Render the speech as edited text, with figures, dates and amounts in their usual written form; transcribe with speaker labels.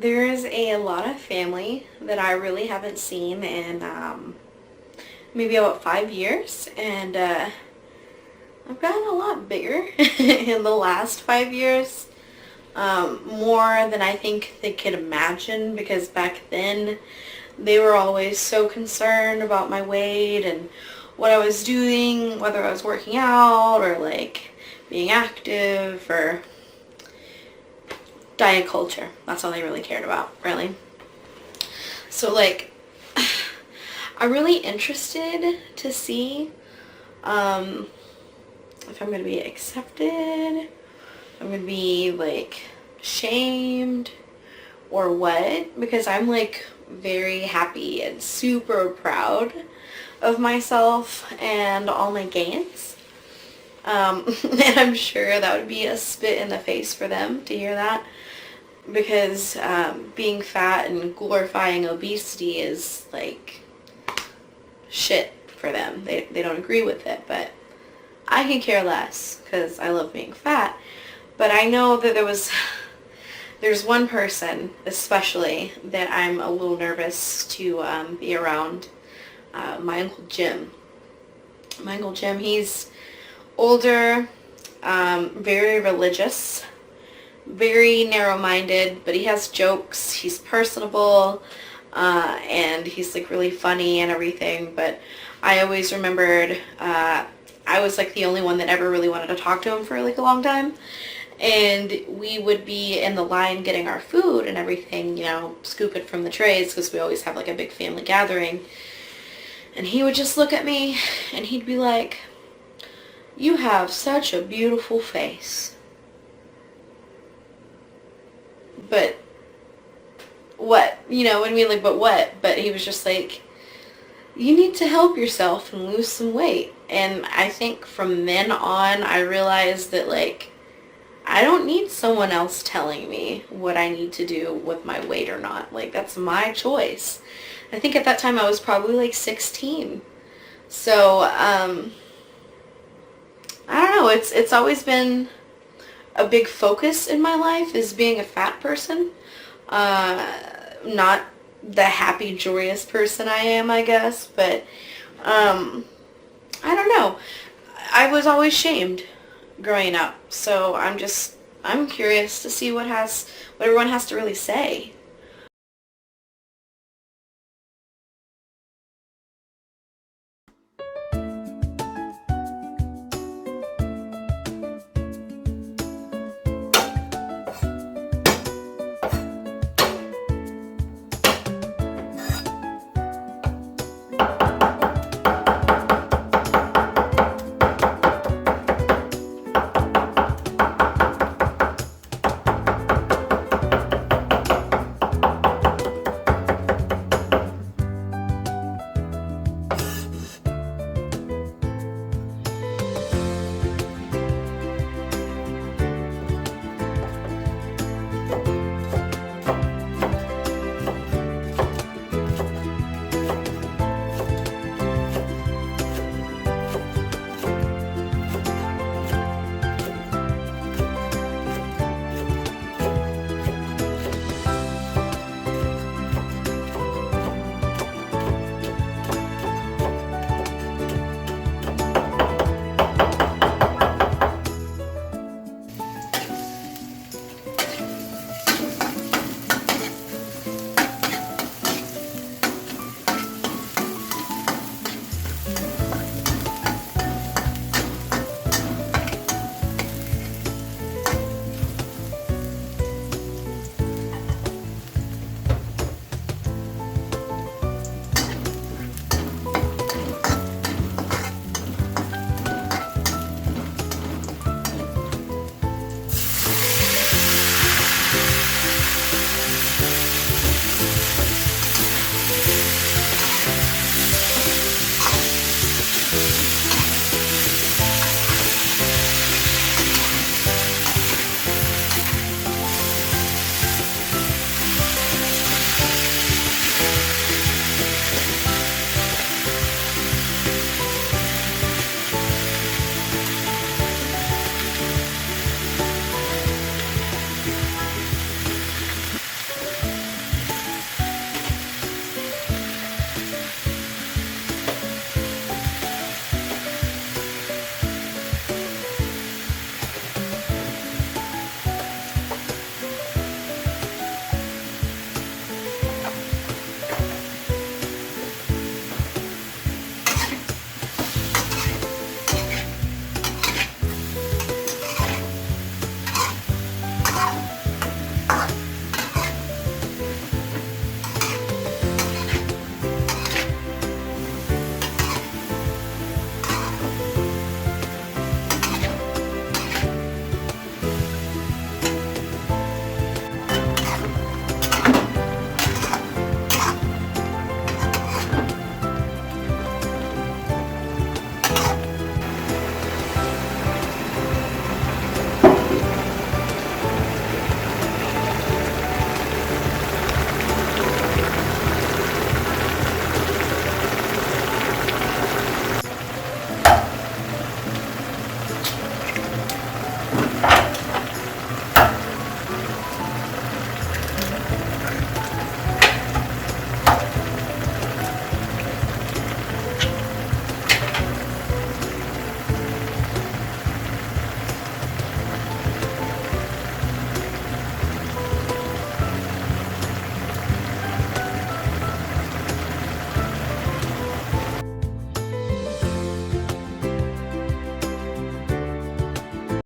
Speaker 1: There's a lot of family that I really haven't seen in maybe about 5 years, and I've gotten a lot bigger in the last 5 years, more than I think they could imagine, because back then they were always so concerned about my weight and what I was doing, whether I was working out or like being active or diet culture. That's all they really cared about, really. So like, I'm really interested to see if I'm going to be accepted, if I'm going to be like shamed or what, because I'm like very happy and super proud of myself and all my gains. And I'm sure that would be a spit in the face for them to hear that, because being fat and glorifying obesity is like shit for them. They don't agree with it, but I can care less because I love being fat. But I know that there's one person especially that I'm a little nervous to be around. My Uncle Jim. My Uncle Jim, he's older, very religious, very narrow-minded, but he has jokes, he's personable, and he's like really funny and everything. But I always remembered I was like the only one that ever really wanted to talk to him for like a long time, and we would be in the line getting our food and everything, you know, scoop it from the trays, because we always have like a big family gathering, and he would just look at me and he'd be like, "You have such a beautiful face." But what? You know what I mean? Like, but what? But he was just like, "You need to help yourself and lose some weight." And I think from then on, I realized that, like, I don't need someone else telling me what I need to do with my weight or not. Like, that's my choice. I think at that time I was probably like 16. So, I don't know. It's always been a big focus in my life, is being a fat person. Not the happy, joyous person I am, I guess, but I don't know. I was always shamed growing up, so I'm curious to see what everyone has to really say.